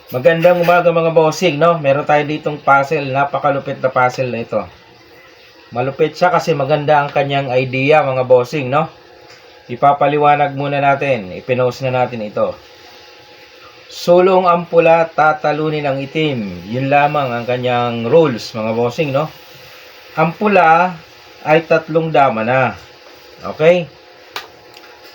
Magandang umaga mga bossing, no? Meron tayo ditong puzzle, napakalupit na puzzle na ito. Malupit siya kasi maganda ang kanyang idea mga bossing, no? Ipapaliwanag muna natin, ipinost na natin ito. Sulong ang pula, tatalunin ang itim. Yun lamang ang kanyang rules mga bossing, no? Ang pula ay 3 dama na. Okay?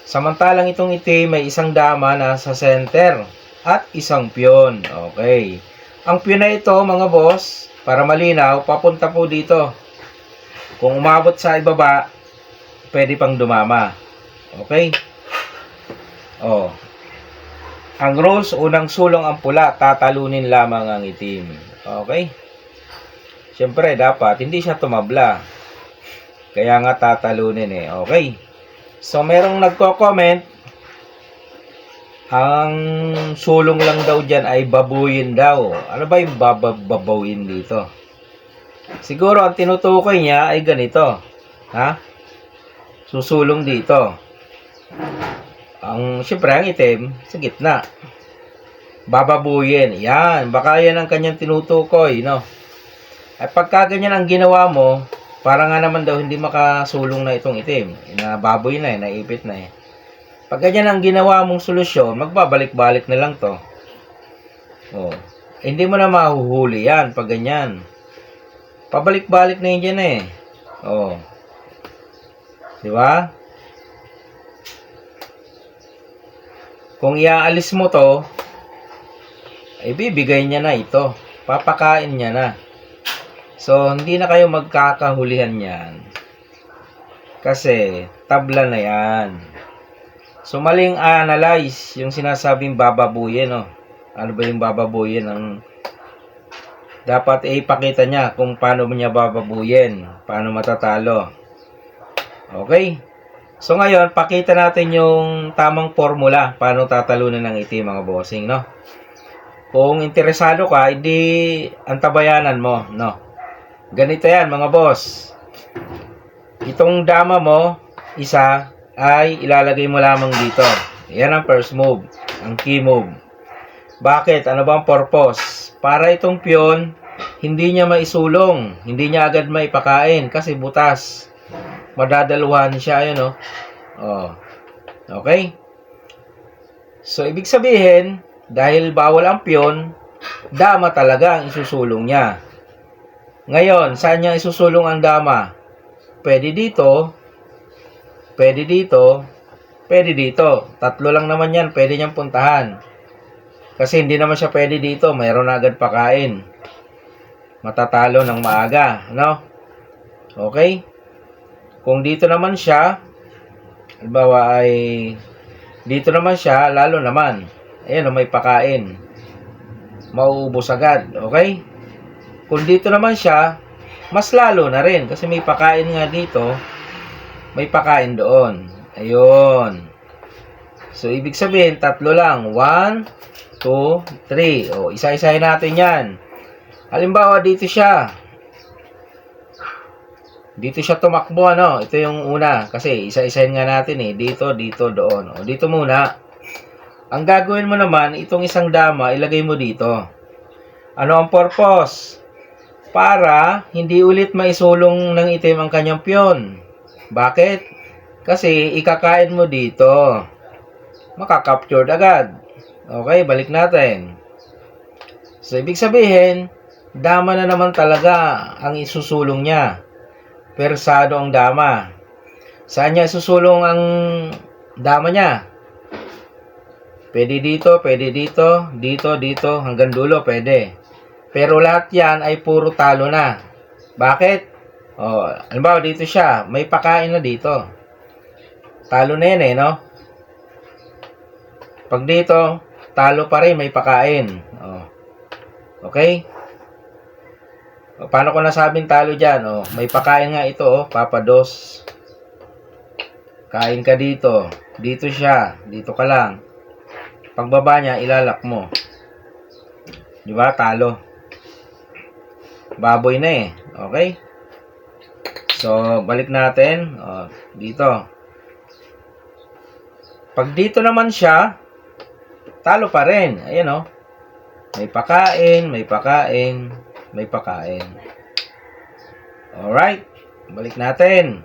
Samantalang itong itim may isang dama na sa center at isang piyon. Okay. Ang piyon na ito, mga boss, para malinaw, papunta po dito. Kung umabot sa ibaba, pwede pang dumama. Okay? Oh. Ang rules, unang sulong ang pula, tatalunin lamang ang itim. Okay? Siyempre, dapat hindi siya tumabla. Kaya nga tatalunin eh. Okay? So, merong nagko-comment, ang sulong lang daw dyan ay babuyin daw. Ano ba yung babuyin dito? Siguro ang tinutukoy niya ay ganito. Ha? Susulong dito. Siyempre ang itim sa gitna. Bababuyin. Yan. Baka yan ang kanyang tinutukoy, no? At pagka ganyan ang ginawa mo, para nga naman daw hindi makasulong na itong itim. Nababoy na eh, naipit na eh. Pag ganyan ang ginawa mong solusyon, magbabalik-balik na lang to. Oh. Hindi mo na mahuhuli yan pag ganyan. Pabalik-balik na yun dyan eh. Oh. Di ba? Kung iaalis mo to, ibibigay niya na ito. Papakain niya na. So, hindi na kayo magkakahulihan yan. Kasi, tabla na yan. So, maling analyze yung sinasabing bababuyin, no? Ano ba yung bababuyin? Dapat ipakita niya kung paano niya bababuyin. Paano matatalo. Okay? So, ngayon, pakita natin yung tamang formula paano tatalunan ng itim, mga bossing, no? Kung interesado ka, hindi antabayanan mo, no? Ganito yan, mga boss. Itong dama mo, isa, ay ilalagay mo lamang dito. Yan ang first move, ang key move. Bakit? Ano ba ang purpose? Para itong piyon, hindi niya maisulong, hindi niya agad maipakain kasi butas. Madadaluhan siya, yun, no? Oh. Okay? So, ibig sabihin, dahil bawal ang piyon, dama talaga ang isusulong niya. Ngayon, saan niya isusulong ang dama? Pwede dito, pwede dito, pwede dito. 3 lang naman yan, pwede niyang puntahan. Kasi hindi naman siya pwede dito, mayroon na agad pakain. Matatalo ng maaga, no? Okay? Kung dito naman siya, halimbawa ay dito naman siya, lalo naman. Ayan, may pakain. Mauubos agad, okay? Kung dito naman siya, mas lalo na rin. Kasi may pakain nga dito, may pakain doon. Ayun. So, ibig sabihin, 3 lang. 1, 2, 3. O, isa-isahin natin yan. Halimbawa, dito siya. Dito siya tumakbo, ano? Ito yung una. Kasi, isa-isahin nga natin eh. Dito, dito, doon. O, dito muna. Ang gagawin mo naman, itong isang dama, ilagay mo dito. Ano ang purpose? Para hindi ulit maisulong ng itim ang kanyang piyon. Bakit? Kasi ikakain mo dito. Makakaptured agad. Okay, balik natin. So, ibig sabihin, dama na naman talaga ang isusulong niya. Persado ang dama. Saan niya isusulong ang dama niya? Pwede dito, dito, dito, hanggang dulo, pwede. Pero lahat yan ay puro talo na. Bakit? O, halimbawa dito siya, may pakain na dito. Talo na yan eh, no? Pag dito, talo pa rin, may pakain. O, okay? O, paano ko nasabing talo dyan? O, may pakain nga ito, o, papados. Kain ka dito. Dito siya, dito ka lang. Pagbaba niya, ilalak mo. Diba? Talo. Baboy na eh. Okay? So, balik natin. O, dito. Pag dito naman siya, talo pa rin. Ayan o. May pakain, may pakain, may pakain. Alright. Balik natin.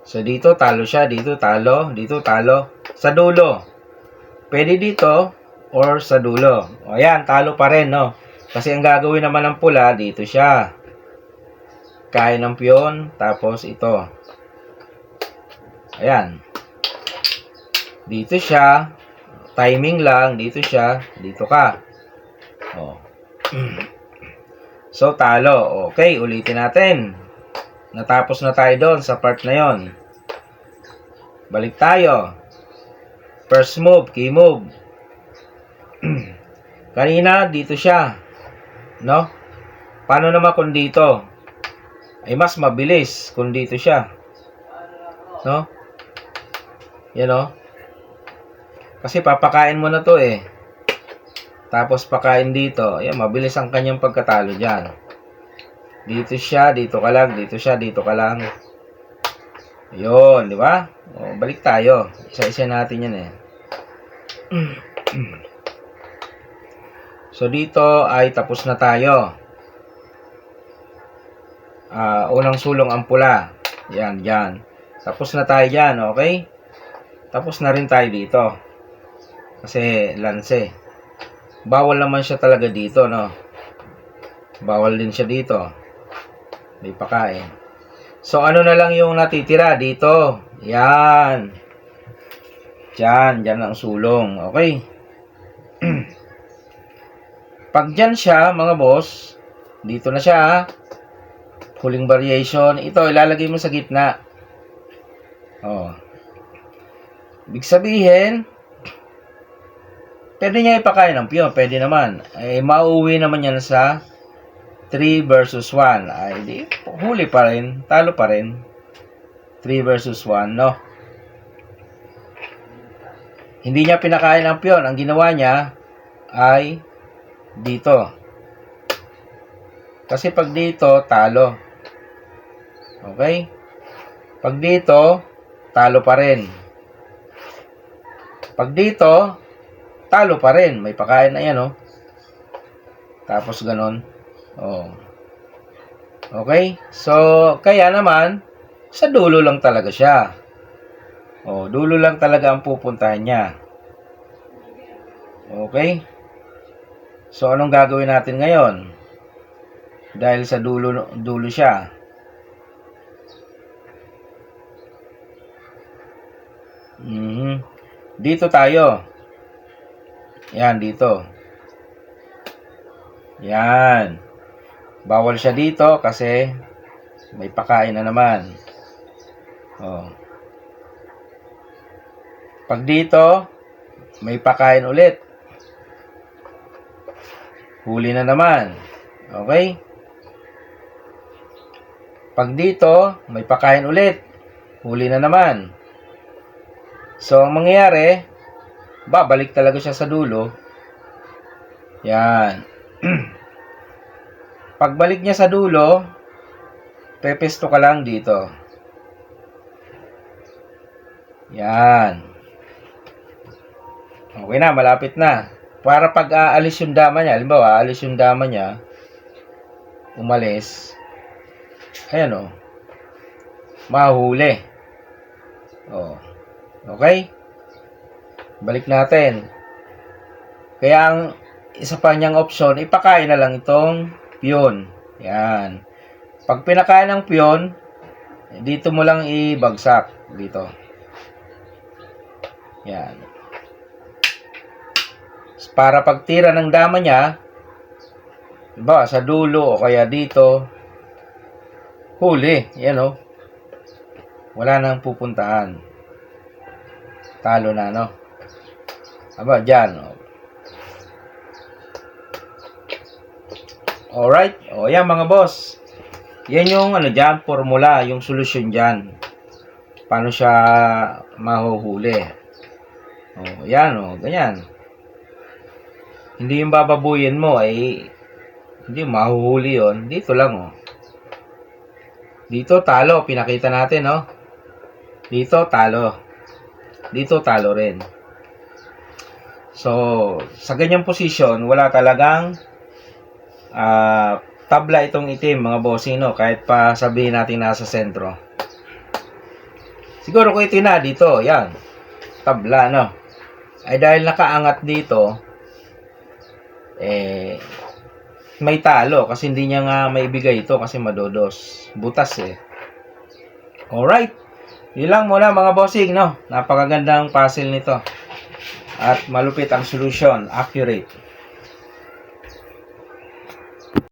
So, dito talo siya. Dito talo. Dito talo. Sa dulo. Pwede dito or sa dulo. O, ayan. Talo pa rin, no? Kasi ang gagawin naman ng pula, dito siya. Kain ng piyon. Tapos ito. Ayan. Dito siya. Timing lang. Dito siya. Dito ka. O. So, talo. Okay, ulitin natin. Natapos na tayo doon sa part na yon. Balik tayo. First move, key move. Kanina, dito siya. No? Paano naman kung dito? Ay, mas mabilis kung dito siya. No? Yan, no? Kasi papakain mo na to eh. Tapos pakain dito. Ayan, mabilis ang kanyang pagkatalo dyan. Dito siya, dito ka lang, dito siya, dito ka lang. Ayun, di ba? O, balik tayo. Isa-isa natin yan eh. So, dito ay tapos na tayo. Unang sulong ang pula. Yan, yan. Tapos na tayo dyan, okay? Tapos na rin tayo dito. Kasi, lanse. Bawal naman siya talaga dito, no? Bawal din siya dito. May pakain. So, ano na lang yung natitira dito? Yan. Diyan. Diyan ang sulong. Okay. Pag dyan siya, mga boss, dito na siya. Huling variation. Ito, ilalagay mo sa gitna. Oh. Ibig sabihin, pwede niya ipakain ng piyon. Pwede naman. Eh, mauwi naman yan sa 3 versus 1. Ay, di, huli pa rin. Talo pa rin. 3 versus 1, no? Hindi niya pinakain ang piyon. Ang ginawa niya ay dito. Kasi pag dito, talo. Okay? Pag dito, talo pa rin. Pag dito, talo pa rin. May pakain na yan, oh. Tapos ganon. Oh. Okay? So, kaya naman, sa dulo lang talaga siya. Oh, dulo lang talaga ang pupuntahan niya. Okay? So, anong gagawin natin ngayon? Dahil sa dulo siya. Dito tayo. Yan, dito. Yan. Bawal siya dito kasi may pakain na naman. Oh. Pag dito, may pakain ulit. Huli na naman. Okay? Pag dito, may pakain ulit. Huli na naman. So, ang mangyayari, babalik talaga siya sa dulo. Yan. Pagbalik niya sa dulo, pepesto ka lang dito. Yan. Okay na, malapit na. Para pag aalis yung dama niya, halimbawa, aalis yung dama niya, umalis, ayan o, mahuli. O, okay? Balik natin. Kaya ang isa pa niyang option, ipakain na lang itong piyon. Yan. Pag pinakain ng piyon, dito mo lang ibagsak. Dito. Yan. Para pagtira ng dama niya, diba, sa dulo o kaya dito, huli. Yan o. Wala nang pupuntahan. Talo na, no? Aba, dyan. O. Alright. O, yan mga boss. Yan yung ano dyan, formula, yung solusyon dyan. Paano siya mahuhuli. O, yan o, ganyan. Hindi yung bababuyin mo, ay hindi mahuhuli yon. Dito lang o. Dito, talo. Pinakita natin, no? Dito, talo. Dito, talo rin. So, So, sa ganyang posisyon, wala talagang tabla itong itim, mga bossing, no? Kahit pa sabihin natin nasa sentro. Siguro kung itim na dito, yan. Tabla, no? Ay dahil nakaangat dito, may talo kasi hindi niya nga maibigay ito kasi madodos. Butas eh. Alright. Yun lang muna mga bossing, no? Napakagandang puzzle nito. At malupit ang solution. Accurate.